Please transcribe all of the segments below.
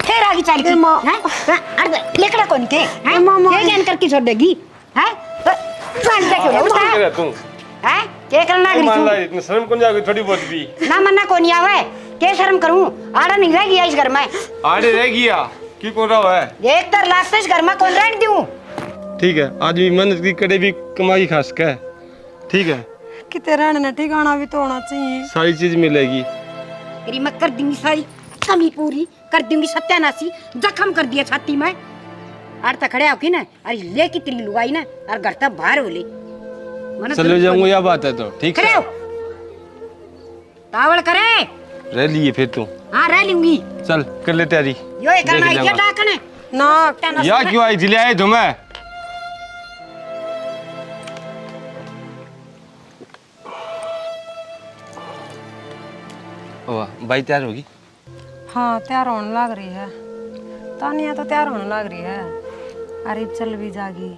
फिर आगे चल के हैं अरे लेकड़ा कौन के हैं ये ज्ञान करके छोड़ देगी हैं चल देखो उठा तू हैं के करना करी मान तू ला इतनी शर्म कौन जाएगी थोड़ी बहुत भी ना मन्ना कौन आवे के शर्म करूं आड़ा नहीं रह गया इस घर में आड़े रह गया की कौन रहा है एक तर लाख से इस घर में कौन रहने दूं ठीक है आज भी मेहनत की कड़े भी कमाई खास का है ठीक है किते रहने ठिकाना भी तो होना चाहिए सारी चीज मिलेगी तेरी मैं कर दूंगी सारी कमी पूरी कर दूंगी सत्यानाशी जख्म कर दिया छाती में आड़ तक खड़े होके ना अरे ले की तेरी लुगाई ना और घर तक बाहर हो ले चले जाऊंगा या बात है तो ठीक खड़े है हो तावड़ करे रह लिए फिर तू हाँ रह लूंगी चल कर ले तैयारी यो एक करना देख है लेंगे। डाकने ना या क्यों आई थी ले आए तुम्हें वाह भाई तैयार होगी हाँ तैयार होने लग रही है तानिया तो तैयार होने लग रही है अरे चल भी जागी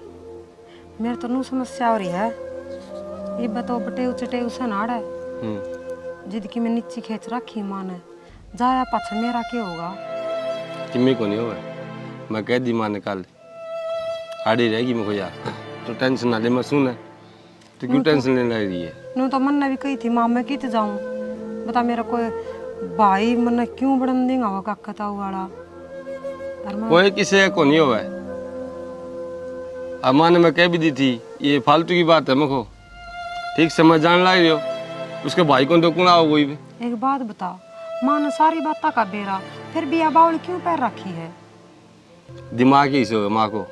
मेरे तो नू समस्या हो रही है ये बताओ बटे उचटे उसे नाड़ है जिद की मैं नीचे खींच रखी माँ ने जाया पाछा मेरा क्या होगा किम्मी को नहीं होगा मैं कह दी माँ ने कल आड़ी रहेगी मेरे को यार तो टेंशन ना ले मैं सुन है तो क्यों टेंशन लेने लग रही है नू तो मन ने भी कही थी माँ मैं कित जाऊँ बता मेरा कोई भाई मन क्यों बढ़न देगा वो काकता वाला कोई किसी को नहीं होगा अब माँ ने मैं कह भी दी थी ये फालतू की बात है मेरे को ठीक से मैं जान लग रही हो उसके भाई को तो कौन आओ कोई भी एक बात बता माँ ने सारी बात का बेरा फिर भी अब बावली क्यों पैर रखी है दिमाग ही से माँ को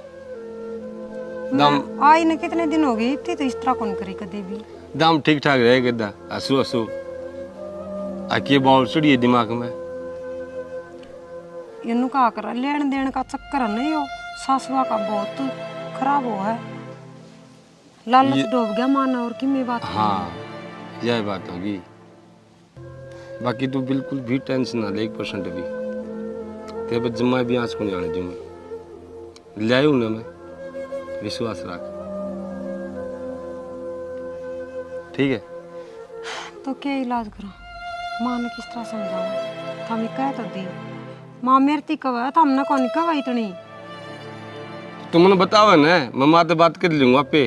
दम आई ने कितने दिन हो गए इतनी तो इस तरह कौन करी कभी भी दम ठीक ठाक रहे गद्दा हंसू हंसू आके बाउल चढ़िए दिमाग में इन्हू का कर लेन देन का चक्कर नहीं हो सासुआ का बहुत खराब हो है लालच डूब गया माना और कि मैं बात हाँ यह बात होगी बाकी तू बिल्कुल भी टेंशन ना ले 1% भी तेरे पर जमा भी आंच को नहीं आने दूंगा ले आऊँ ना मैं विश्वास रख ठीक है तो क्या इलाज करा माँ ने किस तरह समझाया हमें कह तो दी माँ मेरे ती कवा था हमने कौन कवा इतनी तुमने बतावा ना मैं माँ से बात कर लूंगा पे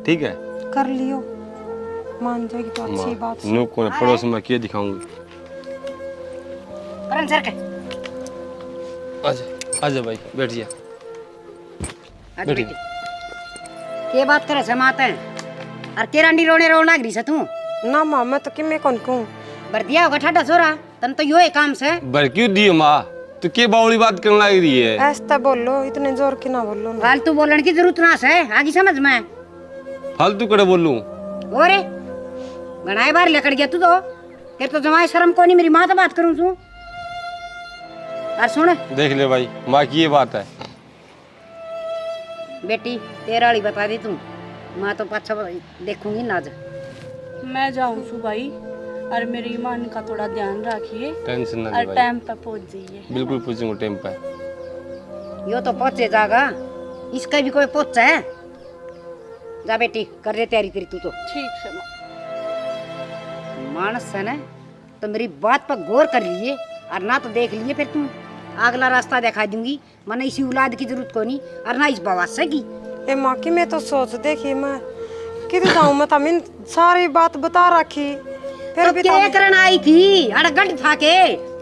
ठीक है कर लियो मान जाएगी तो अच्छी बात नो कौन पड़ोस में क्या दिखाऊंगी करण सर के आजा आजा भाई बैठ जा आज बेटी के बात करे समाते हैं और केरांडी रोने रोना गरी से तू ना माँ मैं तो कि मैं कौन कहूँ बर्दिया होगा ठाडा छोरा तन तो यो है काम से बर क्यों दियो माँ तो के बावली बात करने लग रही है ऐसा बोलो इतने जोर की ना बोलो ना फालतू बोलने की जरूरत ना है आगे समझ में फालतू करे बोलूं ओरे गणाए बार लेकर गया तू तो फिर तो जमाए शर्म को नहीं मेरी माँ तो बात करूं तू और सुन देख ले भाई माँ की ये बात है बेटी तेरा वाली बता दी तू माँ तो पाछा देखूंगी ना आज मैं जाऊँ सु भाई और मेरी ईमान का थोड़ा ध्यान रखिए टेंशन ना ले और भाई टाइम पे पहुंच जाइए बिल्कुल पूछूंगा टाइम पे यो तो पहुंचे जागा इसका भी कोई पहुंचा है जा बेटी कर दे तैयारी तेरी तू तो ठीक है मानस है ना तो मेरी बात पर गौर कर लिए और ना तो देख लिए फिर तू अगला रास्ता दिखा दूंगी मैंने इसी औलाद की जरूरत को नहीं और ना इस बवासा की ए माँ की मैं तो सोच देखी मैं किधर जाऊँ मैं तमिन सारी बात बता रखी फिर तो भी क्या करना आई थी अड़गड़ था के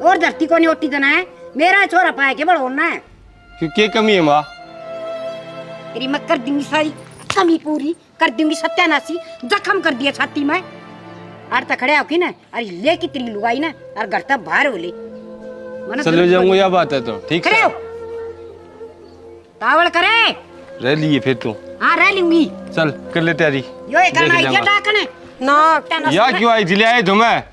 और धरती को नहीं ओटी देना है मेरा छोरा पाया के बड़ा होना है क्यों क्या कमी है माँ तेरी मैं कर दूंगी सारी कमी पूरी कर दूंगी सत्यानाशी जख्म कर दिया छाती में आड़ तक खड़े होके ना अरे ले की तेरी लुगाई ना और घर तक बाहर हो ले चले जाऊंगा या बात है तो ठीक खड़े है हो तावड़ करे रह लिए फिर तू हाँ रह लूंगी चल कर ले तैयारी यो एक करना देख आई लेंगे। डाकने ना या क्यों आई थी ले आए तुम्हें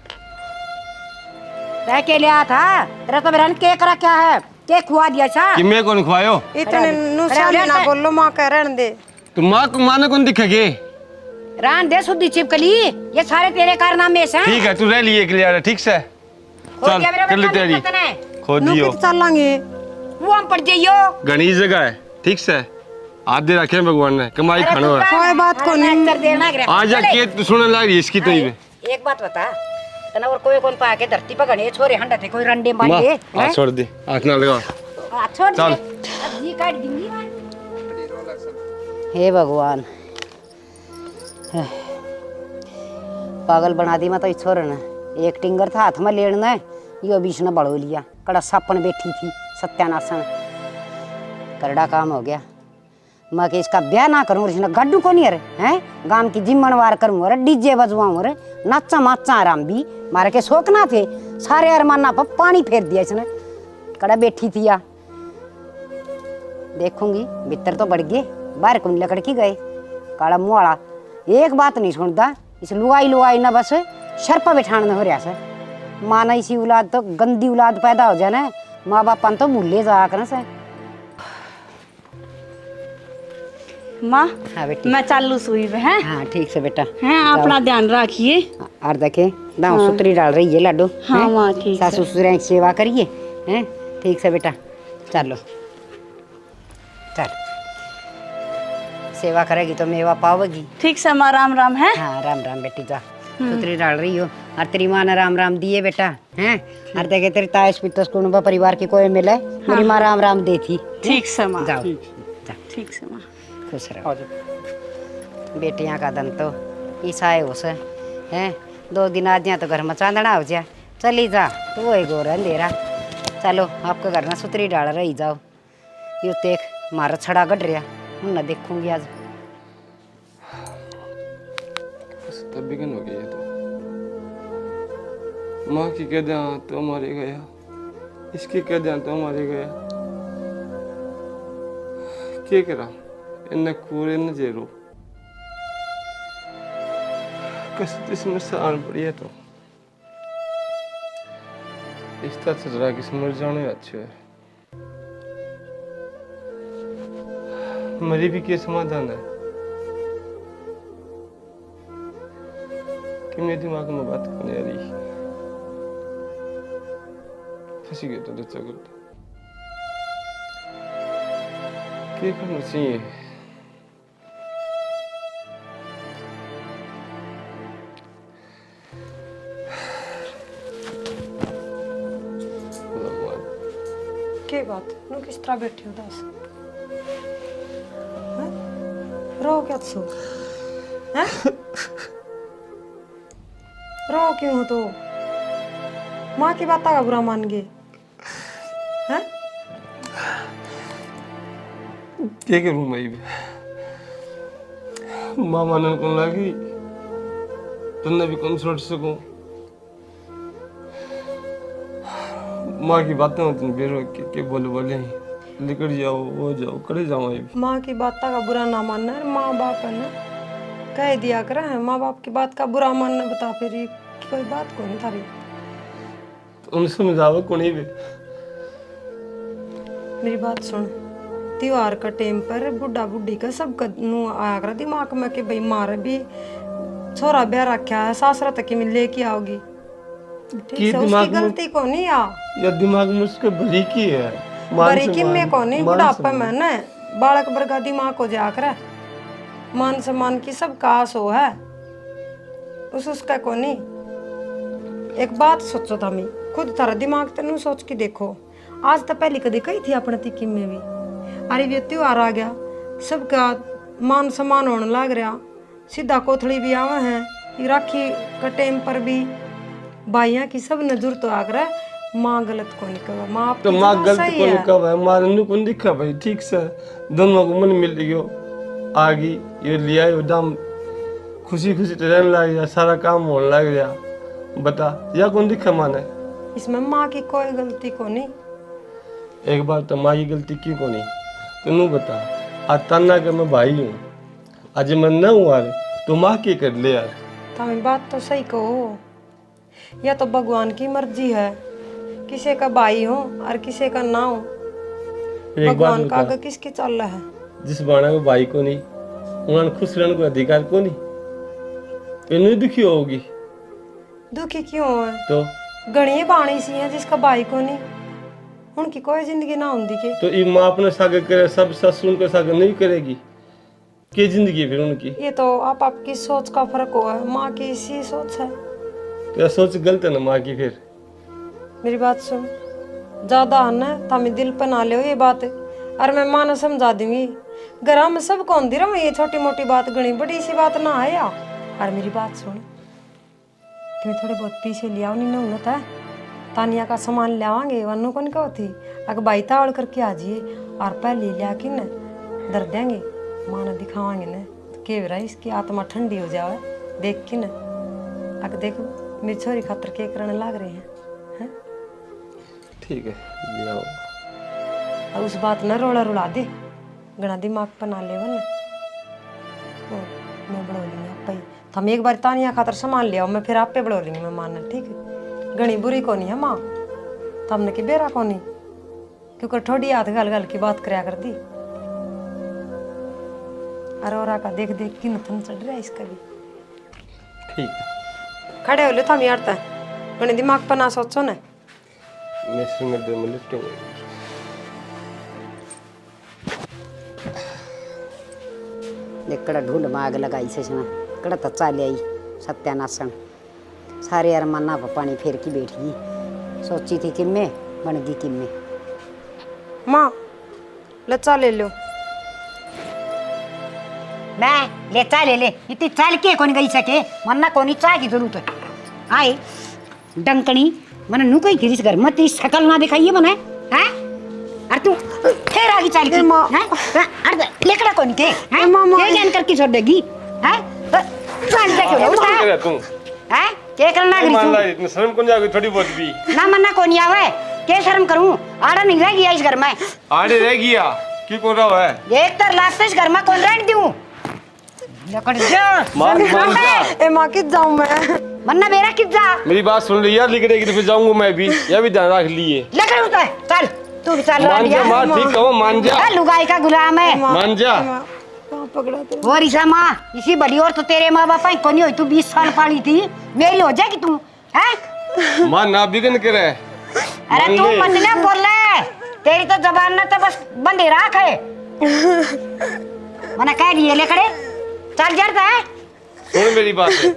रह के लिया था तेरा तो बहन के करा क्या है के खुआ दिया सा कि मैं कौन खुआयो इतने नुसाली ना बोलो माँ कह रहने दे तो माँ को माने कौन दिखेगे रान दे सुधी चिपकली ये सारे तेरे कारनामे से ठीक है तू रह लिए क्लियर है ठीक से चल कर ले तैयारी खोद नु दियो कित चलेंगे वो हम पड़ जाइयो गणेश जगह है ठीक से आधे रखे भगवान ने कमाई खानो है कोई बात को नहीं कर देना आ जा के तू सुनने लग रही है इसकी तो ही एक बात बता तना और कोई कौन पाके धरती पर गणे छोरे हंडा थे कोई रंडे माँ मांडे हाथ छोड़ दे, हाथ ना लगा। छोड़ दे चल। अब जी काट दूंगी मैं। हे भगवान पागल बना दी मैं तो इस छोरे ने। एक टिंगर था हाथ में लेना है, यो बीच ने बढ़ो लिया। कड़ा सापन बैठी थी सत्यानाशन, करड़ा काम हो गया। मैं कि इसका ब्याह ना करूं, इसने गड्ढू को नहीं है गांव की जिम्मनवार करूं, अरे डीजे बजवाऊं, अरे नाचा माचा आराम भी मारे के शौक ना थे, सारे अरमाना पर पानी फेर दिया इसने। कड़ा बैठी थी या देखूंगी भीतर तो बढ़ गए, बाहर कुंड लकड़की गए। काला मुँह वाला एक बात नहीं सुनता, इस लुआई ना बस सर पर बैठाने हो रहा से। माना इसी औलाद तो गंदी औलाद पैदा हो जाए ना, माँ बाप तो भूले जा कर से। माँ हाँ बेटी, मैं चालू सुई में है। हाँ ठीक से बेटा हैं अपना ध्यान रखिए। और देखे दाऊ सुतरी डाल रही है लाडो। हाँ हैं? माँ ठीक है। सासू ससुर की सेवा करिए हैं, ठीक से बेटा। चलो चल, सेवा करेगी तो मेवा पाओगी। ठीक से माँ, राम राम है। हाँ राम राम बेटी, जा सुतरी डाल रही हो और तेरी माँ ने राम राम दिए बेटा हैं। और देखे तेरी ताश पितस कुटुंब परिवार की कोई मिले, मेरी माँ राम राम दे थी। ठीक से माँ, जाओ जा, ठीक से माँ। खुश रहो। बेटियां का दन तो ईसा है उसे हैं। 2 दिन आज तो घर में चांदना हो जाए, चली जा तो वही गोर अंधेरा। चलो आपके घर में सुतरी डाल रही जाओ। यो देख मारा छड़ा गढ़ रहा हूँ ना, देखूंगी आज। तब बिगन हो गई है तो माँ की कह दिया तो मारे गया, इसकी कह दिया तो मारे गया। क्या करा इन्हें कूरे न जेरो कसत इसमें आन पड़ी है तो इस तरह से जरा किस मर जाने अच्छे है। मरी भी क्या समाधान है कि मेरे दिमाग में बात करने आ रही फंसी गई तो अच्छा करता क्या करना चाहिए। के बात नु किस तरह बैठी हो दस रो क्या सो हैं? रो क्यों हो तो? माँ की बात का बुरा मान गए हैं? क्या करूं मैं भी माँ मानन को लगी तुमने भी कौन छोड़ सकूं। माँ की बातें होती हैं बेरो के बोले ही निकल जाओ वो जाओ करे जाओ। माँ की बात का बुरा ना मानना है, माँ बाप है ना, कह दिया कर है माँ बाप की बात का बुरा मानना। बता फिर ये कोई बात को नहीं थारी तो उन समझाओ को नहीं भी। मेरी बात सुन, त्योहार का टाइम पर बुढ़ा बुढ़ी का सब नु आया कर दिमाग में कि भाई मारे भी छोरा ब्याह रखा है, सासरा तक ही लेके आओगी। ठीक है, उसकी गलती को नहीं या दिमाग में उसके भरी की है बारीकी में को नहीं, बुढ़ापा में ना बालक वर्गा दिमाग को जाकर मान सम्मान की सब कास हो है उसका को नहीं। एक बात सोचो था मैं खुद थारा दिमाग तेन सोच के देखो, आज तो पहले कभी कही थी अपने तिकी में भी, अरे ये त्योहार आ गया सबका मान सम्मान होने लग रहा, सीधा कोथड़ी भी आवा है, राखी का टाइम पर भी भाइयों की सब नजर तो आग रहा है। माँ गलत को नहीं कहा, माँ तो माँ गलत को नहीं कहा, माँ ने को दिखा भाई ठीक से दोनों को मन मिल गयो आगी ये लिया ये दाम खुशी खुशी रहने लग गया, सारा काम होने लग गया। बता या कौन दिखा माँ ने इसमें? माँ की कोई गलती को नहीं। एक बार तो माँ की गलती क्यों को नहीं तू बता। आज ताना के मैं भाई हूँ, आज मैं न हूँ यार तो माँ की कर ले यार। तुम्हें बात तो सही कहो, या तो भगवान की मर्जी है किसी का भाई हो और किसी का ना हो। भगवान का आगे किसके चल रहा है? जिस बाणा को भाई को नहीं उन्होंने खुश रहने को अधिकार को नहीं तो नहीं दुखी होगी। दुखी क्यों है? तो गणिये बाणी सी है जिसका भाई को नहीं, उनकी कोई जिंदगी ना होती के। तो ये माँ अपने सागे करे सब ससुर के सागे नहीं करेगी क्या जिंदगी फिर उनकी? ये तो आप आपकी सोच का फर्क हुआ है, माँ की इसी सोच है तो सोच गलत है ना माँ की फिर। मेरी बात सुन, ज्यादा है तो हमें दिल पे ना ले ये बात, और मैं माँ ने समझा दूंगी। घर में सब कौन दी रहा ये छोटी मोटी बात गणी बड़ी सी बात ना है या। और मेरी बात सुन, तुम्हें थोड़े बहुत पीछे लिया नहीं ना था, तानिया का सामान लावांगे वरना कौन का होती, अगर बाई तावड़ करके आ जाइए और पहले लिया कि न दर देंगे, माँ ने दिखावांगे न तो के रहा इसकी आत्मा ठंडी हो जाए देख के न। अगर देखो मेरी छोरी खातर के करने लग रहे हैं। ठीक है ले आओ। और उस बात न रोड़ा रुला दे, गणा दिमाग पर ना ले वरना मैं बढ़ो लेंगे आप ही। तो हम एक बार तानिया खातर सामान ले आओ, मैं फिर आप पे बढ़ो लेंगे मैं मानना, ठीक है। गणी बुरी कोनी है माँ, तो हमने की बेरा कोनी, क्योंकि थोड़ी हाथ गल गल की बात कराया कर दी। अरोरा का देख देख कि नथन चढ़ रहा है इसका भी। ठीक है खड़े हो लो थम यार ता, गणी दिमाग पर ना सोचो ना। मैं सिंगर दे में लिफ्टूंगा। कड़ा ढूंढ माग लगाई से कड़ा तो चाले आई सत्यानाशन सारे यार मन्ना पर पानी फेर की बैठी, सोची थी कि मैं बन गई कि मैं। माँ लच्चा ले लो। मैं ले चाय ले ले, इतनी चाल के कौन गई सके, मन्ना कौन चाय की जरूरत है। आए डंकनी मैंने नु कोई गिरीश घर मत इस शकल ना दिखाइए मने हैं। अरे तू फिर आगे चाल की हैं, अरे लेकड़ा कौन के हैं, ये ज्ञान करके छोड़ देगी हैं। चाल देखे लो क्या तू हैं, के करना गिरीश मान ला इतने शर्म कौन जाएगी थोड़ी बहुत भी ना, मन्ना कौन आवे के शर्म करूं, आड़ा नहीं रह गया इस घर में। आड़े रह गया की को रहा है एक तर लाख इस घर में कौन रहने दूं, लकड़ जा मान जा। ए माँ किस जाऊं मैं, मन्ना मेरा किस जा। मेरी बात सुन रही यार, लिखड़ेगी तो फिर जाऊंगा मैं भी, यह भी ध्यान रख लिए। लकड़ उतर चल, तू भी चल मान जा माँ, ठीक है मान जा, लुगाई का गुलाम है। मान जा। कहाँ पकड़ा तेरे। वो रिसा माँ इसी बड़ी और तो तेरे माँ बापा को नहीं हुई, तू 20 साल पाली थी, मेरी हो जाएगी तू हैं। माँ ना बिगन करे। अरे तू मत ना बोल ले, तेरी तो जबान ना तो बस बंदे राख है। मैंने कह दिए लेकड़े चल जरता है। सुन मेरी बात है,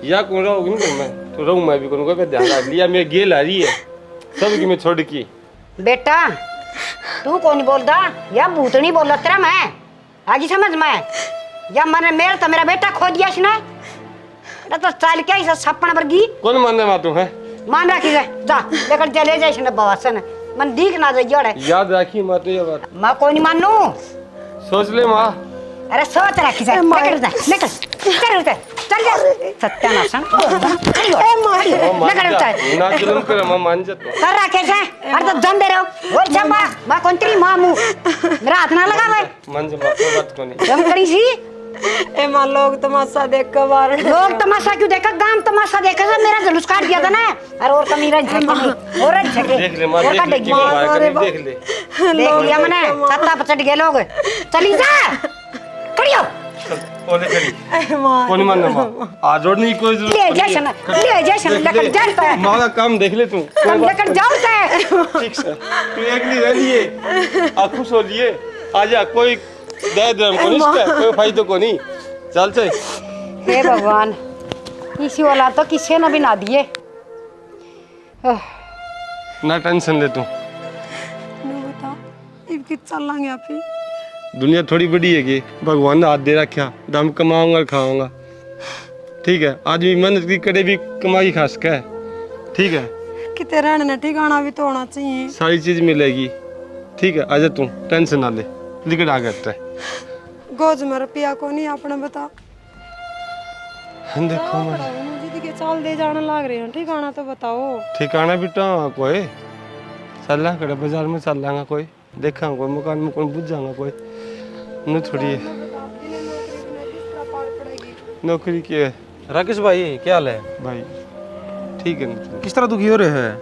या कौन रहोगी ना मैं तो रहूँ मैं भी कौन को ध्यान रख लिया, मैं गेल आ रही है सब की मैं छोड़ की। बेटा तू कौन बोलता या भूतनी बोल तेरा मैं आगे समझ में, या मैंने मेरा तो मेरा बेटा खो दिया इसने, तो चल क्या इस सपन वर्गी कौन मानने में तू है, मान रखी जा लेकर चले जाए इसने बवासन मन दीख ना जाए। याद रखी माँ तो ये बात, माँ कोई नहीं मानू, सोच ले माँ। अरे सोच रखी जा लेकर जा लेकर चल जा सत्यानाशन लेकर जा ना जुल्म करे माँ, मान जा तो कर रखे से। अरे तो दम दे रहे हो वो जब माँ कौन तेरी माँ मुँह मेरा हाथ ना लगा भाई, मान जा माँ, कोई बात को नहीं। दम करी सी ए माँ लोग तमाशा देख कर मार, लोग तमाशा क्यों देखा, गांव तमाशा देखा था, मेरा जुलूस काट दिया था ना। अरे और कमी रंज झके और रंज झके देख ले माँ, देख ले क्यों मार कर देख ले, देख लिया मैंने सत्ता पचट गए लोग, चली जा खड़ियो ओले खड़ी कौन मानने माँ, आ जोड़ने की कोई जरूरत ले जैसन लेकर जाता है, माँ का काम देख ले तू, कम लेकर जाओ से ठीक से तू अगली रह लिए आ खुश हो लिए, आजा कोई दे दम को नहीं, कोई फायदा को नहीं, चल चल। हे भगवान इसी वाला तो किसी ने भी ना दिए। ना टेंशन ले तू, बता इब कित चल लांगे आप ही। दुनिया थोड़ी बड़ी है कि भगवान ने हाथ दे रखा, दम कमाऊंगा और खाऊंगा, ठीक है। आदमी मेहनत की करे भी कमाई खा सका है, ठीक है। किते रहने ठिकाना भी तो होना चाहिए, सारी चीज मिलेगी, ठीक है। आजा तू टेंशन ना ले, लिखट आ करता है। गोज में रुपया को नहीं अपने बता, देखो मैं जिद के चाल दे जाने लग रहे हैं, ठिकाना तो बताओ। ठिकाना भी तो कोई चल करे बाजार में चल लांगा, कोई देखा कोई मकान में कोई बुझ जाऊंगा, कोई न थोड़ी है नौकरी की है। राकेश भाई क्या हाल है भाई ठीक है ना, किस तरह दुखी हो रहे हैं,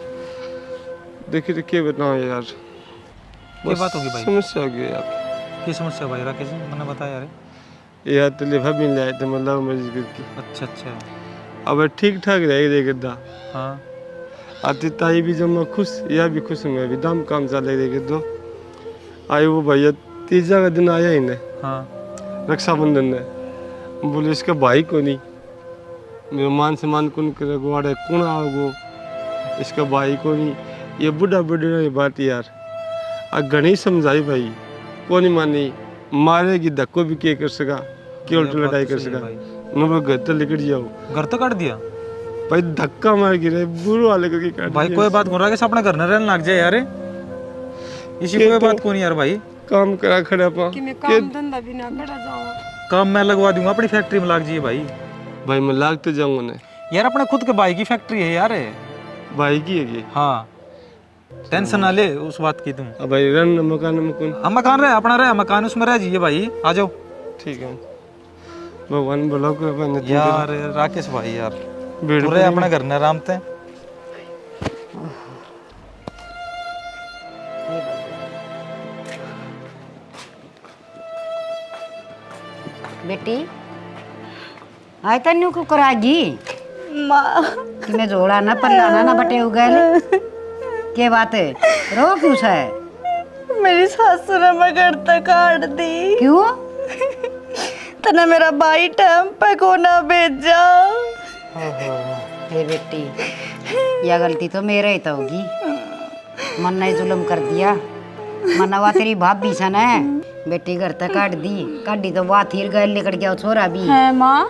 देखिए तो क्या बताऊँ यार, क्या बात होगी भाई, समस्या हो गई यार। क्या समस्या भाई राकेश जी, मैंने बताया यार। यार तो लिफा भी लाए थे मतलब मर्जी करके, अच्छा अच्छा अब ठीक ठाक रह गए दा हाँ आती ताई भी जब मैं खुश, यह भी खुश हूँ मैं भी, दाम काम चले रहे दो आए वो भैया तीसरा का दिन आया ही ने हाँ रक्षाबंधन ने, बोले इसका भाई को नहीं, मेरा मान सम्मान कौन करे गुआड़े कौन आओगो इसका भाई को नहीं ये बुढ़ा बुढ़ी बात यार आ घनी समझाई भाई कौन नहीं मानी मारेगी धक्को भी क्या कर सका क्या उल्टी लड़ाई कर सका मैं घर तो लेकर जाओ घर तो काट दिया भाई धक्का मार गिरे बुरे वाले को क्या भाई कोई बात हो रहा है कि अपना घर न रहने लग जाए यार इसी कोई बात को नहीं यार भाई काम करा खड़ा पा कि मैं काम धंधा भी ना करा जाऊँ। काम मैं लगवा दूंगा अपनी फैक्ट्री में लग जाइए भाई भाई मैं लाग तो जाऊंगा ना यार अपने खुद के भाई की फैक्ट्री है यार भाई की है ये हाँ टेंशन ना ले उस बात की तुम अब भाई रन मकान में कौन हम मकान रहे अपना रहे मकान उसमें रह जाइए भाई आ जाओ ठीक है भगवान बोला को अपन यार राकेश भाई यार बेड़ पूरे अपने घर में आराम थे बेटी आय तन्यू को करागी माँ कि मैं जोड़ा ना पल्लाना ना बटे उगल के बात है रो क्यों सा है मेरी सासू ने मैं घर तक काट दी क्यों तने मेरा भाई टाइम पे को ना भेजा। हे बेटी यह गलती तो मेरे ही तो होगी मन ने जुल्म कर दिया मनवा तेरी भाभी सन है बेटी घर तक काट दी तो बात हिर गए लेकर गया छोरा भी है माँ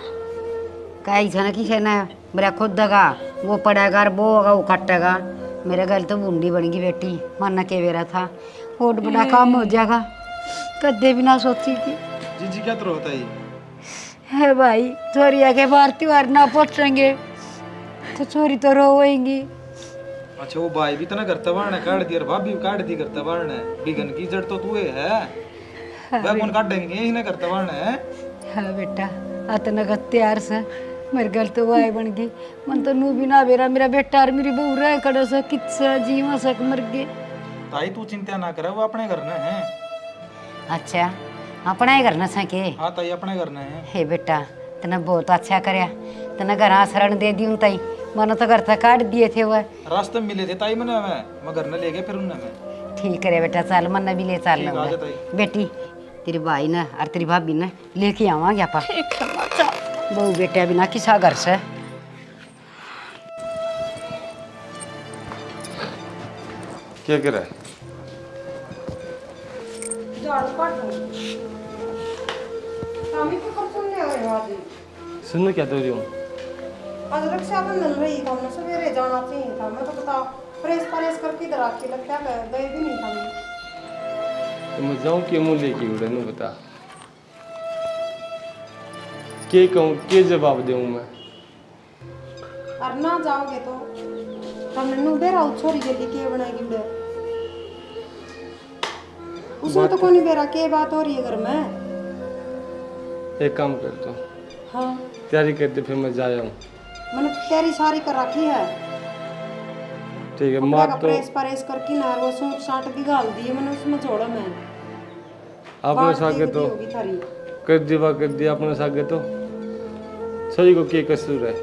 कहीं सन किसे ने मेरा खुद दगा वो पड़ेगा वो होगा वो कटेगा मेरे घर तो बूंदी बन गई बेटी मन के बेरा था और बड़ा काम हो जाएगा कदे भी ना सोची थी जी क्या तो होता है है भाई छोरिया के बार त्योहार ना पहुंचेंगे तो छोरी तो रोएंगी। अच्छा वो भाई भी तो ना करता बाढ़ काट दी और भाभी भी काट दी करता बाढ़ बिगन की जड़ तो तू है वह कौन काट देंगे ही ना करता बाढ़ है हाँ बेटा अतना का त्योहार से मेरे घर तो वाई बन गई मन तो नू भी ना बेरा मेरा बेटा और मेरी बहू रह कड़ो से किस्सा जीवा सक मर गए। ताई तू चिंता ना करे वो अपने घर में है। अच्छा अपना ही करना सके हाँ ताई अपने घर में है। हे बेटा तना बहुत अच्छा करया तना घर शरण दे दी ताई मनो तो घर तक काट दिए थे वह रास्ते में मिले थे ताई मैंने मैं घर में ले गया फिर उन्हें मैं ठीक है बेटा चल मन भी ले चल ठीक, आ जा ताई। बेटी तेरी भाई ना और तेरी भाभी ना लेके आवांगे आपा बहू बेटा बिना किसा घर से क्या कर रहा है सुनने क्या तो रही हूँ आज रक्षाबंधन रही था हमने सवेरे जाना चाहिए था मैं तो बता प्रेस परेस करके इधर आके लगता है गए भी नहीं था तो मैं जाऊँ के मुँह लेके उड़े न बता के कहूँ के जवाब दूँ मैं और ना जाओगे तो हमने नु बेरा छोरी के लिए के बनाएगी उधर उसमें तो कोई बेरा के बात हो रही है घर में। एक काम करता हूँ हाँ तैयारी करते फिर मैं जा आऊँ मैंने तैयारी सारी कर रखी है ठीक है कपड़ा मार का तो प्रेस परेस करके ना वो सूट साट भी गाल दिए मैंने उसमें छोड़ा मैं अपने सागे तो होगी थारी कर दिया अपने सागे तो सही को के कसूर है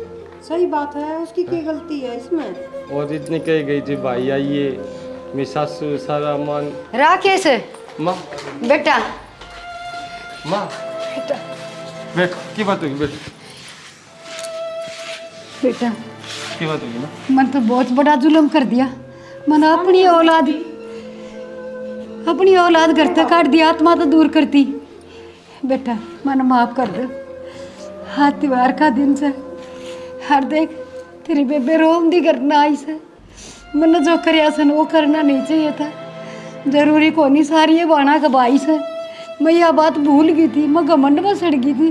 सही बात है उसकी क्या गलती है इसमें। और इतनी कही गई थी भाई आइए मेरी सासू सारा मान राकेश माँ बेटा माँ बैठ की बात होगी बैठ बेटा की बात होगी ना मन तो बहुत बड़ा जुल्म कर दिया मन अपनी औलाद घर तक काट दिया आत्मा तो दूर करती बेटा मन माफ कर दो हाथ त्योहार का दिन से हर देख तेरी बेबे रोम दी करना आई से मन जो करया सन वो करना नहीं चाहिए था जरूरी कोनी सारी ये बाणा कबाई से मैं यह बात भूल गई थी मैं घमंड में सड़ गई थी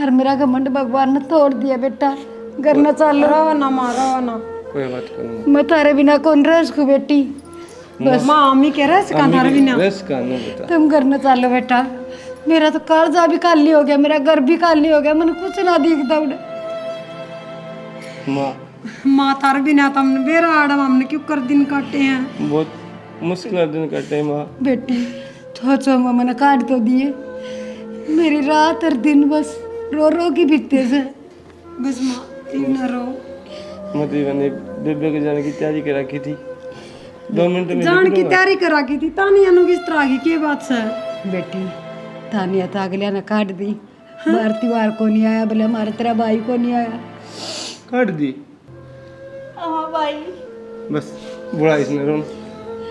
और मेरा घमंड भगवान ने तोड़ दिया बेटा घर न चल रहा ना मारा ना कोई बात करनी मैं तारे बिना कौन रह सकूं बेटी बस माँ अम्मी कह रहा है थारे बिना रेस का नहीं बता तुम घर न चलो बेटा मेरा तो कालजा भी खाली हो गया मेरा घर भी खाली हो गया मन कुछ ना दिखता उड़े माँ माँ थारे बिना तो हमने बेरा आड़म हमने क्यों कर दिन काटे हैं बहुत मुश्किल दिन कटे माँ बेटी तो मैंने काट तो दिए मेरी रात और दिन बस रो रो की बीतते से बस माँ तीन न रो मती मैंने बेबे के जाने की तैयारी कर रखी थी 2 मिनट में जान की तैयारी करा की थी तानी अनु किस तरह की के बात से बेटी तानिया तो अगलिया ने काट दी बार त्योहार को नहीं आया बोले हमारा तेरा भाई को नहीं आया काट दी। हाँ भाई। बस बुरा इसने रोन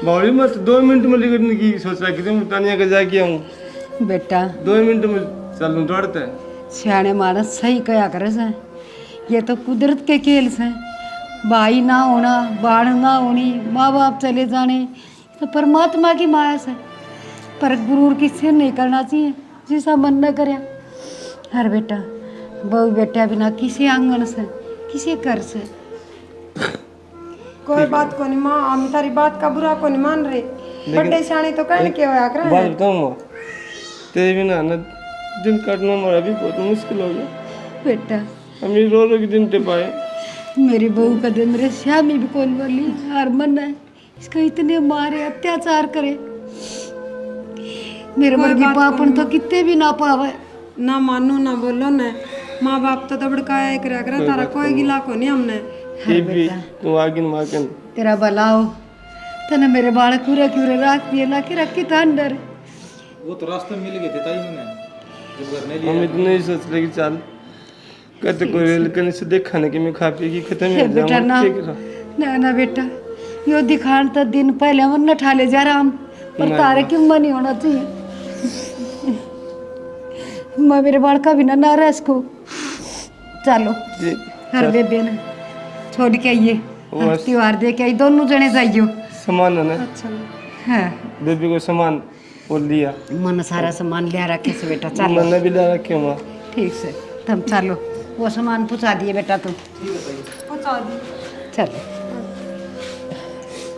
बावली मत 2 मिनट में लिखने की सोच रहा कि तुम तानिया के जाके आऊँ बेटा 2 मिनट में चलूँ दौड़ते हैं। सियाने मानस सही कया करे से, ये तो कुदरत के खेल से। भाई ना होना, बाढ़ ना होनी, माँ बाप चले जाने, तो परमात्मा की माया से। पर गुरूर किसी नहीं करना चाहिए जिसा मन न करे। हर बेटा बहु बेटा बिना किसी आंगन से, किसी घर से। कोई बात को नहीं माँ, हम तारी बात का बुरा को नहीं मान रहे। बड़े शाणी तो कहने के होया कर। बात बताऊँ तेरे बिना ना दिन काटना हमारा भी बहुत मुश्किल हो गया। बेटा हम ये रो के दिन टे पाए। मेरी बहू का दिन मेरे श्यामी भी कौन बोली हार मन है, इसका इतने मारे अत्याचार करे। मेरे वर्गी पापन तो कितने भी ना पावे। ना मानो ना बोलो न, माँ बाप तो दबड़काया करा करा, तारा कोई गिला को नहीं हमने। ये भी तू आगिन मागन तेरा भला हो, तने मेरे बाल पूरे पूरे राख दिए ला के रखी था अंदर। वो तो रास्ते में मिल गए थे ताई मैंने जब घर नहीं हम इतना ही सोच रहे कि चल कहते कोई रेल करने से देखा नहीं कि मैं खा पी की खत्म हे हो बेटा जाऊँ ना, ठीक रहा। ना ना बेटा, यो दिखान तो दिन पहले मन न ठाले जा रहा हम, पर तारे क्यों मन नहीं होना चाहिए। मैं मेरे बाल का बिना ना रहा इसको। चलो जी हर बेबे ने छोड़ के आइए, हम त्योहार दे के आई, दोनों जने जाइयो। सामान है ना अच्छा हाँ बेबी को सामान वो लिया मन सारा सामान ले रखे से बेटा। चलो मैंने भी ला रखे हुआ। ठीक से तुम चलो, वो सामान पहुँचा दिए बेटा तुम। पहुँचा दी। चलो।